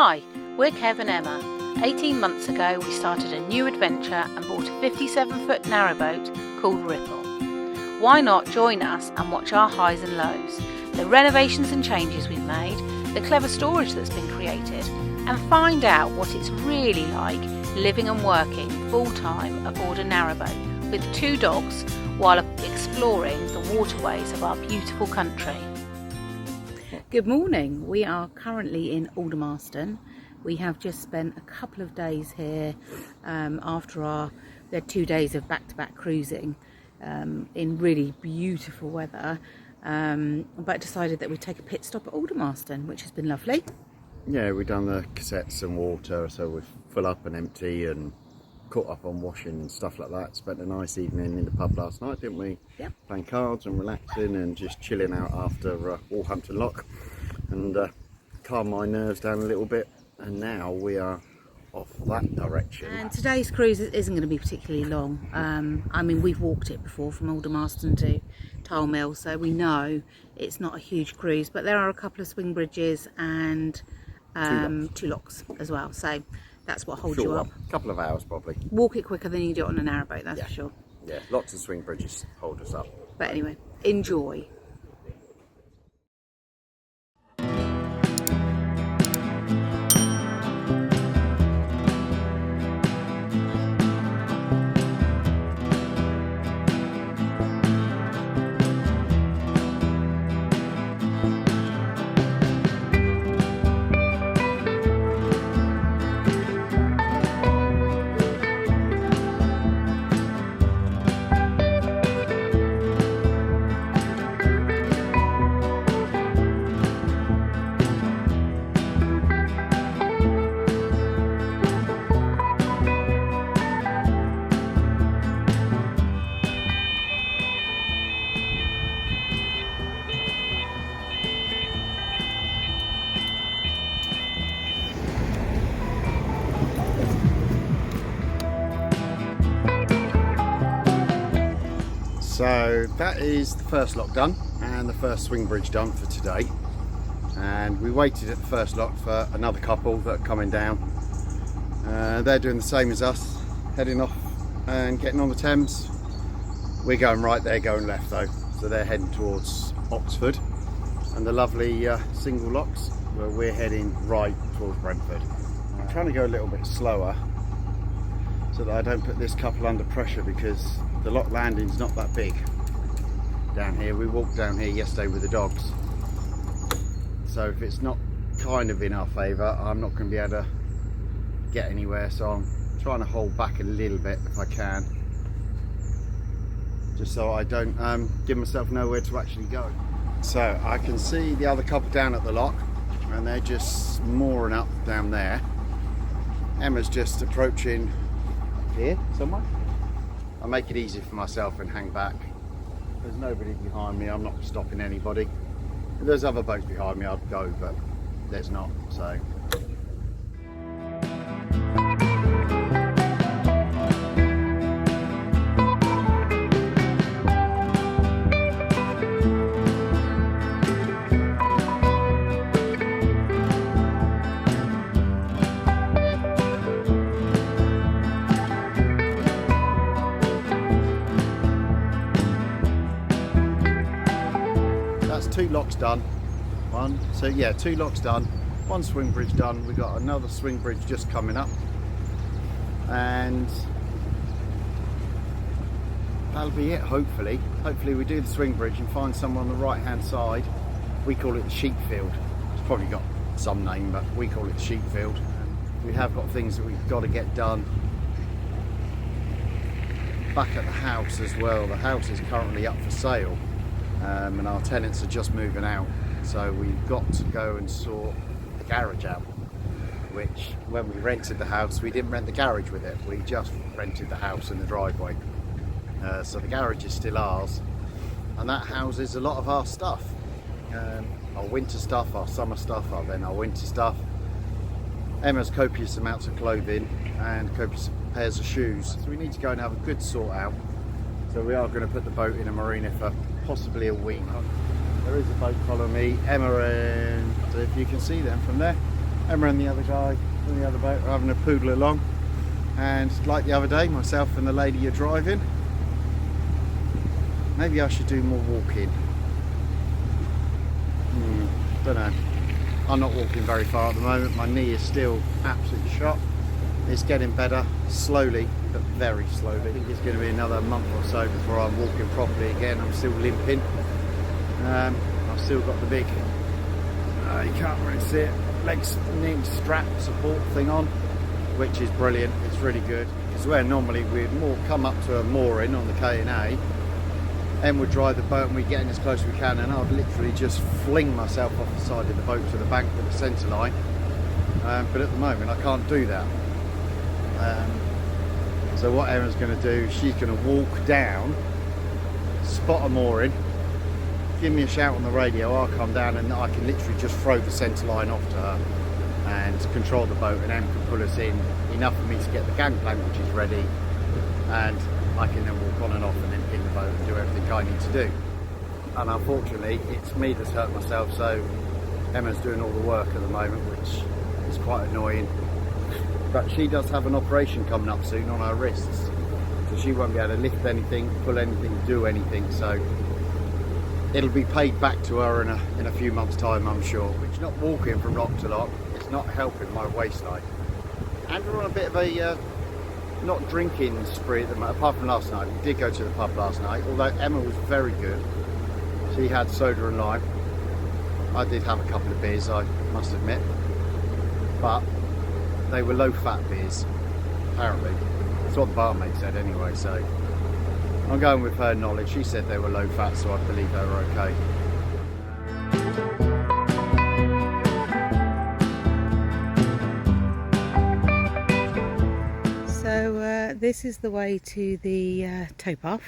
Hi, we're Kev and Emma. 18 months ago we started a new adventure and bought a 57-foot narrowboat called Ripple. Why not join us and watch our highs and lows, the renovations and changes we've made, the clever storage that's been created, and find out what it's really like living and working full-time aboard a narrowboat with 2 dogs while exploring the waterways of our beautiful country. Good morning. We are currently in Aldermarston. We have just spent a couple of days here after their 2 days of back-to-back cruising in really beautiful weather, but decided that we'd take a pit stop at Aldermarston, which has been lovely. Yeah, we've done the cassettes and water, so we're full up and empty and caught up on washing and stuff like that. Spent a nice evening in the pub last night, didn't we? Yep. Playing cards and relaxing and just chilling out after Walhampton Lock, and calmed my nerves down a little bit. And now we are off that direction. And today's cruise isn't going to be particularly long. I mean, we've walked it before from Aldermarston to Tile Mill, so we know it's not a huge cruise, but there are a couple of swing bridges and 2 locks as well, so that's what holds you up. A couple of hours probably. Walk it quicker than you do it on a narrowboat, that's for sure. Yeah, lots of swing bridges hold us up. But anyway, enjoy. So that is the first lock done and the first swing bridge done for today, and we waited at the first lock for another couple that are coming down. They're doing the same as us, heading off and getting on the Thames. We're going right, they're going left though, so they're heading towards Oxford and the lovely single locks, where we're heading right towards Brentford. I'm trying to go a little bit slower so that I don't put this couple under pressure, because the lock landing's not that big down here. We walked down here yesterday with the dogs, so if it's not kind of in our favour, I'm not going to be able to get anywhere, so I'm trying to hold back a little bit if I can, just so I don't give myself nowhere to actually go. So I can see the other couple down at the lock, and they're just mooring up down there. Emma's just approaching here somewhere. I make it easy for myself and hang back. There's nobody behind me, I'm not stopping anybody. If there's other boats behind me, I'd go, but there's not, so. That's 2 locks done. 2 locks done, 1 swing bridge done. We've got another swing bridge just coming up, and that'll be it. Hopefully we do the swing bridge and find someone on the right hand side. We call it the sheep field. It's probably got some name, but we call it the sheep field. We have got things that we've got to get done back at the house as well. The house is currently up for sale, and our tenants are just moving out, so we've got to go and sort the garage out, which when we rented the house, we didn't rent the garage with it, we just rented the house and the driveway. So the garage is still ours, and that houses a lot of our stuff, our winter stuff, our summer stuff, then our winter stuff, Emma's copious amounts of clothing and copious pairs of shoes. So we need to go and have a good sort out. So we are going to put the boat in a marina for possibly a week. There is a boat following me, Emma, and if you can see them from there, Emma and the other guy on the other boat are having a poodle along, and like the other day, myself and the lady you're driving, maybe I should do more walking. Don't know. I'm not walking very far at the moment. My knee is still absolutely shot. It's getting better, slowly, but very slowly. I think it's going to be another month or so before I'm walking properly again. I'm still limping. I've still got the big, you can't really see it, legs knee strap support thing on, which is brilliant. It's really good. Because where normally we'd more come up to a mooring on the K&A, Em would drive the boat and we'd get in as close as we can, and I'd literally just fling myself off the side of the boat to the bank with the centre line. But at the moment I can't do that. So what Emma's going to do, she's going to walk down, spot a mooring, give me a shout on the radio, I'll come down and I can literally just throw the centre line off to her and control the boat, and Em can pull us in enough for me to get the gangplank, which is ready, and I can then walk on and off and then pin the boat and do everything I need to do. And unfortunately it's me that's hurt myself, so Emma's doing all the work at the moment, which is quite annoying. But she does have an operation coming up soon on her wrists, so she won't be able to lift anything, pull anything, do anything, so it'll be paid back to her in a few months' time, I'm sure. Which, not walking from lock to lock, it's not helping my waistline. And we're on a bit of a not drinking spree at the moment, apart from last night. We did go to the pub last night, although Emma was very good. She had soda and lime. I did have a couple of beers, I must admit, but they were low-fat beers, apparently. That's what the barmaid said anyway, so I'm going with her knowledge. She said they were low-fat, so I believe they were okay. So this is the way to the towpath.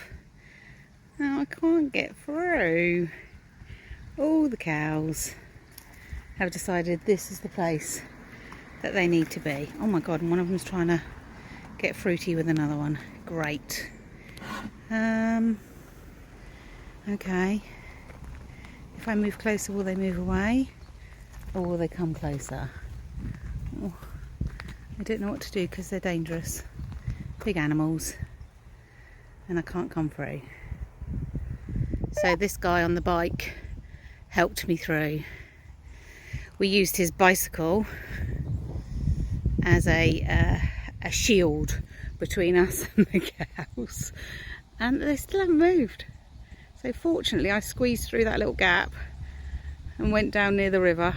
Now I can't get through. All the cows have decided this is the place that they need to be. Oh my god, and one of them's trying to get fruity with another one. Great. Okay. If I move closer, will they move away? Or will they come closer? Oh, I don't know what to do because they're dangerous. Big animals. And I can't come through. So this guy on the bike helped me through. We used his bicycle as a shield between us and the cows, and they still haven't moved. So fortunately I squeezed through that little gap and went down near the river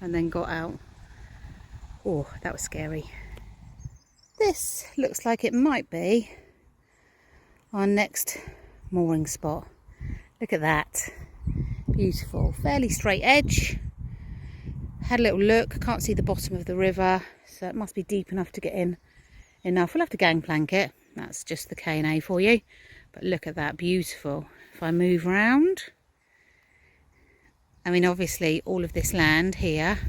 and then got out. Oh, that was scary. This looks like it might be our next mooring spot. Look at that. Beautiful, fairly straight edge. Had a little look, can't see the bottom of the river, so it must be deep enough to get in enough. We'll have to gangplank it. That's just the K&A for you. But look at that, beautiful. If I move round, I mean obviously all of this land here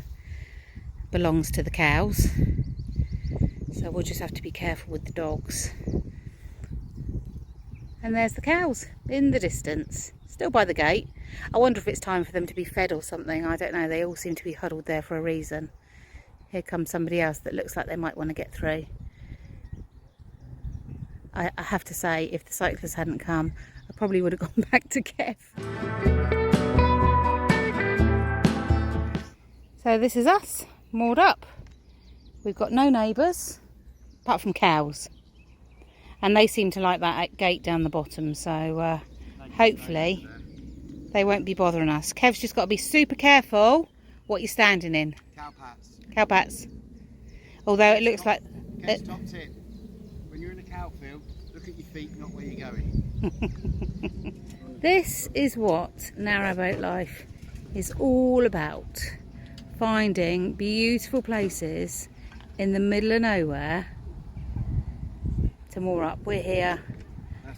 belongs to the cows, so we'll just have to be careful with the dogs. And there's the cows in the distance, still by the gate. I wonder if it's time for them to be fed or something. I don't know, they all seem to be huddled there for a reason. Here comes somebody else that looks like they might want to get through. I have to say, if the cyclists hadn't come, I probably would have gone back to Kev. So this is us, moored up. We've got no neighbours, apart from cows. And they seem to like that gate down the bottom, so hopefully they won't be bothering us. Kev's just got to be super careful what you're standing in. Cowpats. Cowpats. Although it looks like... Top tip. When you're in a cow field, look at your feet, not where you're going. This is what narrowboat life is all about. Finding beautiful places in the middle of nowhere to moor up. We're here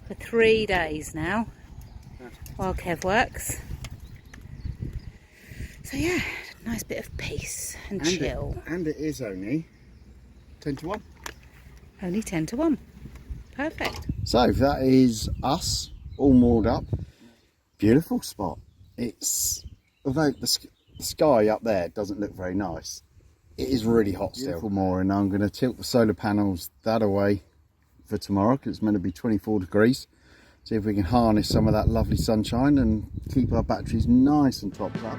for 3 days now while Kev works. So yeah, nice bit of peace and chill. And it is only 10 to 1. Only 10 to 1. Perfect. So that is us all moored up. Beautiful spot. It's, although the sky up there doesn't look very nice, it is really hot still. Beautiful mooring. I'm going to tilt the solar panels that away for tomorrow because it's meant to be 24 degrees. See if we can harness some of that lovely sunshine and keep our batteries nice and topped up.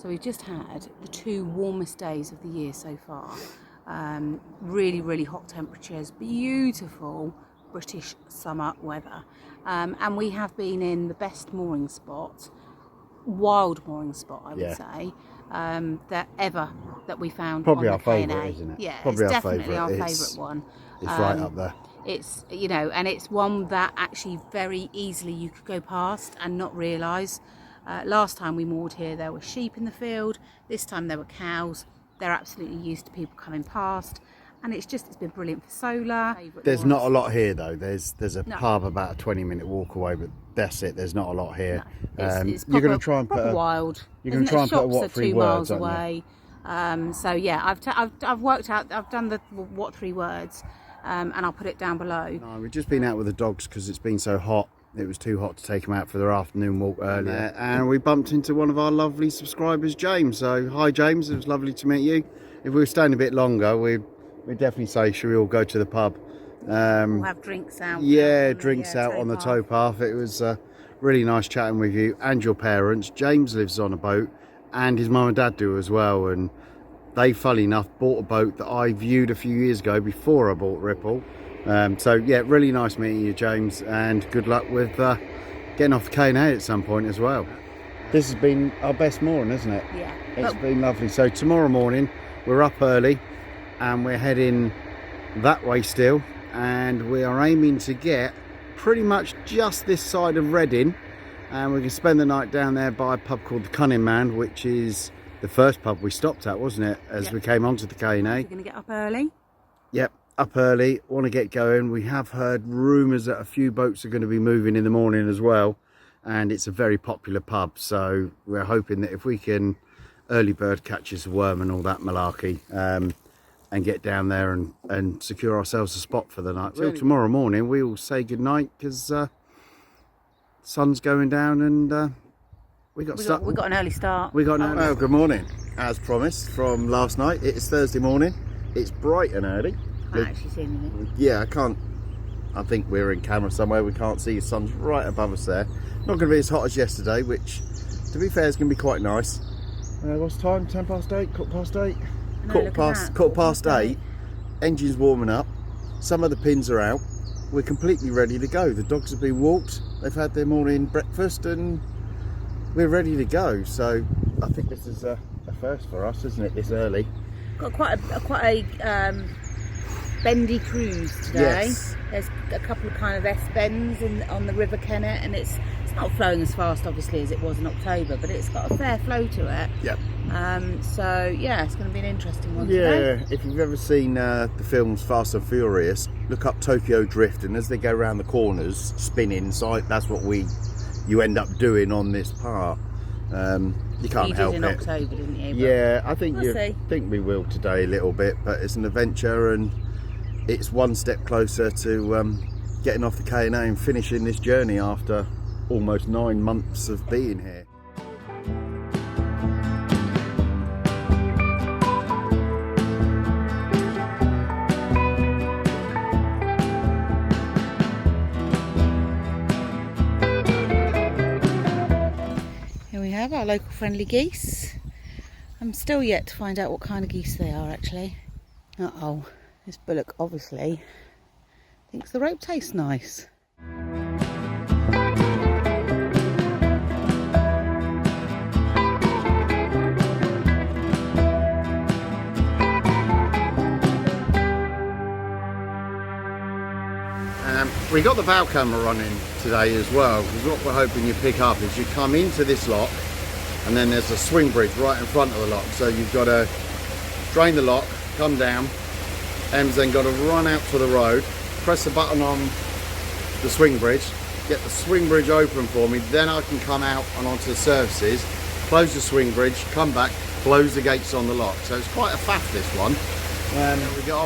We've just had the 2 warmest days of the year so far. Really hot temperatures, beautiful British summer weather, and we have been in the best mooring spot, wild mooring spot I would say, that we found. Probably on our the favourite, K&A. isn't it? Yeah, probably it's our definitely our favourite. favourite one. It's right up there. It's, you know, and it's one that actually very easily you could go past and not realise. Last time we moored here there were sheep in the field, this time there were cows. They're absolutely used to people coming past, and it's been brilliant for solar. There's not a lot here though. There's a pub about a 20-minute walk away, but that's it. There's not a lot here. No, it's you're going to try and put a wild. You're going to try and put a what 3 words, 2 miles away. So yeah, I've worked out. I've done the what 3 words, and I'll put it down below. No, we've just been out with the dogs because it's been so hot. It was too hot to take them out for their afternoon walk earlier, and we bumped into one of our lovely subscribers, James. So hi James, it was lovely to meet you. If we were staying a bit longer, we'd definitely say should we all go to the pub. We'll have drinks out. Yeah, drinks out on the towpath. It was really nice chatting with you and your parents. James lives on a boat and his mum and dad do as well, and they, funnily enough, bought a boat that I viewed a few years ago before I bought Ripple. So yeah, really nice meeting you, James, and good luck with getting off the K&A at some point as well. This has been our best morning, isn't it? Yeah. It's been lovely. So tomorrow morning we're up early and we're heading that way still, and we are aiming to get pretty much just this side of Reading, and we can spend the night down there by a pub called the Cunning Man, which is the first pub we stopped at, wasn't it, as we came onto the K&A. We're going to get up early. Yep, up early, want to get going. We have heard rumours that a few boats are going to be moving in the morning as well, and it's a very popular pub, so we're hoping that if we can early bird catches a worm and all that malarkey, and get down there and secure ourselves a spot for the night. Till tomorrow morning we will say good night because sun's going down, and we got an early start. Well, good morning. As promised from last night, it's Thursday morning. It's bright and early. I can't actually see anything. Yeah, I think we're in camera somewhere. We can't see. The sun's right above us there. Not going to be as hot as yesterday, which, to be fair, is going to be quite nice. What's the time? 10 past 8? Quarter past 8? No, quarter past 8. Engine's warming up. Some of the pins are out. We're completely ready to go. The dogs have been walked. They've had their morning breakfast, and we're ready to go. So I think this is a first for us, isn't it? This early. Got quite a bendy cruise today. Yes. There's a couple of kind of S-bends on the River Kennet, and it's not flowing as fast obviously as it was in October, but it's got a fair flow to it. Yep. So yeah, it's going to be an interesting one today. Yeah, if you've ever seen the films Fast and Furious, look up Tokyo Drift, and as they go around the corners spinning, so that's what you end up doing on this part. You can't help it. You did in October, didn't you? Yeah, I think we'll we will today a little bit, but it's an adventure, and it's one step closer to getting off the K&A and finishing this journey after almost 9 months of being here. Here we have our local friendly geese. I'm still yet to find out what kind of geese they are actually. Uh-oh, this bullock obviously thinks the rope tastes nice. We got the bow camera running today as well, because what we're hoping you pick up is you come into this lock and then there's a swing bridge right in front of the lock. So you've got to drain the lock, come down, Em's then got to run out to the road, press the button on the swing bridge, get the swing bridge open for me, then I can come out and onto the services, close the swing bridge, come back, close the gates on the lock. So it's quite a faff, this one.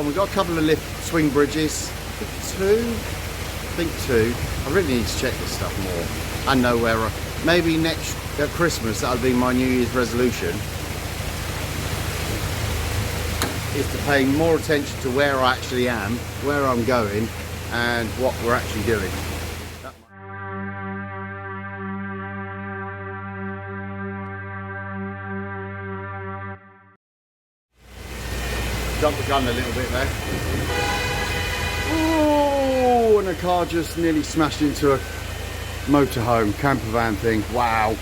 We've got a couple of lift swing bridges, I think two. I really need to check this stuff more and know where maybe next at Christmas that'll be my New Year's resolution, is to pay more attention to where I actually am, where I'm going and what we're actually doing. Jumped the gun a little bit there. Oh, and a car just nearly smashed into a motorhome, camper van thing. Wow.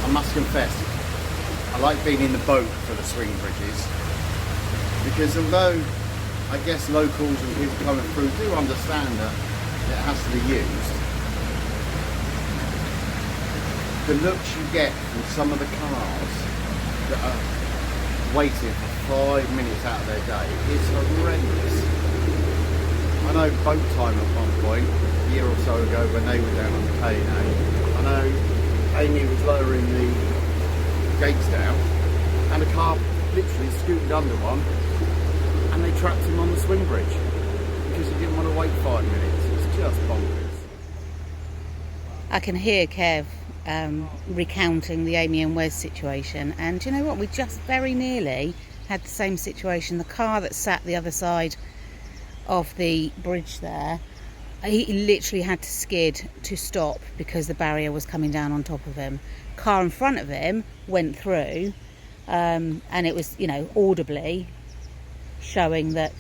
I must confess, I like being in the boat for the swing bridges, because although I guess locals and people coming through do understand that it has to be used, the looks you get from some of the cars that are waiting for 5 minutes out of their day is horrendous. I know boat time at one point, a year or so ago, when they were down on the K&A, I know Amy was lowering the gates down and a car literally scooted under one and they trapped him on the swing bridge because he didn't want to wait 5 minutes. It's just bonkers. I can hear Kev recounting the Amy and Wes situation, and do you know what, we just very nearly had the same situation. The car that sat the other side of the bridge there, he literally had to skid to stop because the barrier was coming down on top of him. Car in front of him went through, and it was, you know, audibly showing that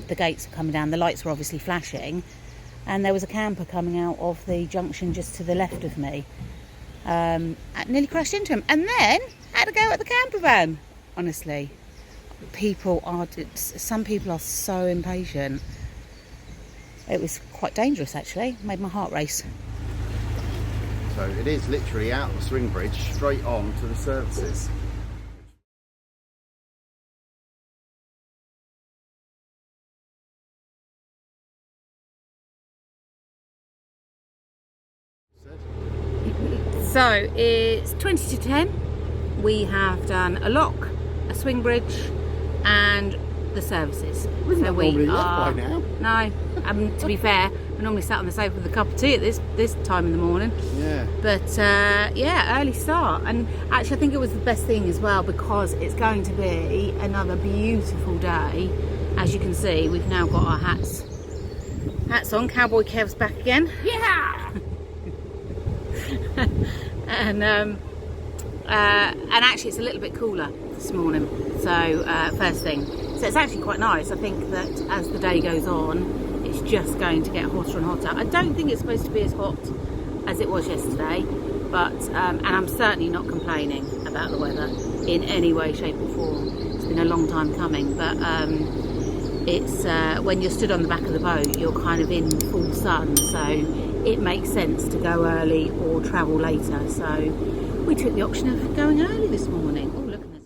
the gates were coming down. The lights were obviously flashing, and there was a camper coming out of the junction just to the left of me. Nearly crashed into him, and then had to go at the camper van. Honestly, some people are so impatient. It was quite dangerous, actually. Made my heart race. So it is literally out the swing bridge straight on to the services. So it's 20 to 10. We have done a lock, a swing bridge, and the services. So we are by now. No, to be fair, we're normally sat on the sofa with a cup of tea at this time in the morning. Yeah. But yeah, early start, and actually I think it was the best thing as well, because it's going to be another beautiful day. As you can see, we've now got our hats on. Cowboy Kev's back again. Yeah. and actually it's a little bit cooler this morning, so first thing, so it's actually quite nice. I think that as the day goes on, it's just going to get hotter and hotter. I don't think it's supposed to be as hot as it was yesterday, but and I'm certainly not complaining about the weather in any way, shape or form. It's been a long time coming, but it's when you're stood on the back of the boat, you're kind of in full sun, so it makes sense to go early or travel later. So we took the option of going early this morning. Oh, look at this.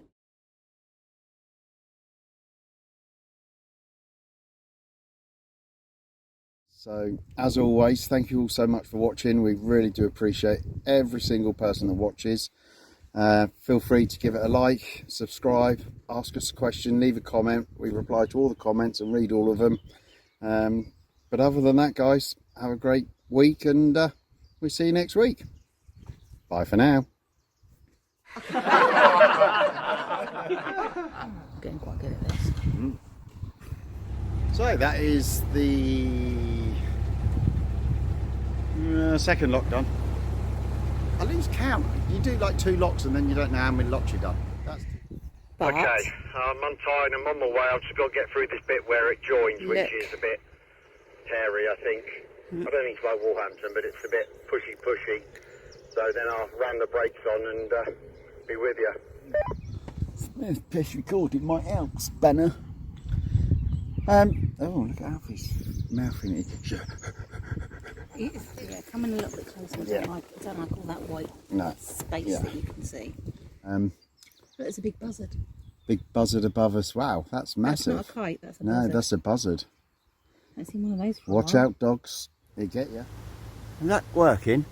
So as always, thank you all so much for watching. We really do appreciate every single person that watches. Feel free to give it a like, subscribe, ask us a question, leave a comment. We reply to all the comments and read all of them. But other than that, guys, have a great week, and we'll see you next week. Bye for now. Getting quite good at this. So that is the second lock done. I lose count. You do like 2 locks and then you don't know how many locks you've done. But okay, I'm untying. I'm on my way. I've just got to get through this bit where it joins, which is a bit hairy, I think. I don't think it's like Wolverhampton, but it's a bit pushy. So then I'll ram the brakes on and be with you. Smith Fish recording my Elks banner. Oh, look at Alfie's mouthing it. Yeah, come in a little bit closer. I don't like all that white space that you can see. Look, there's a big buzzard. Big buzzard above us. Wow, that's massive. That's not a kite, that's a buzzard. No, that's a buzzard. I've seen one of those for a Watch while. out, dogs. They get you. And that working?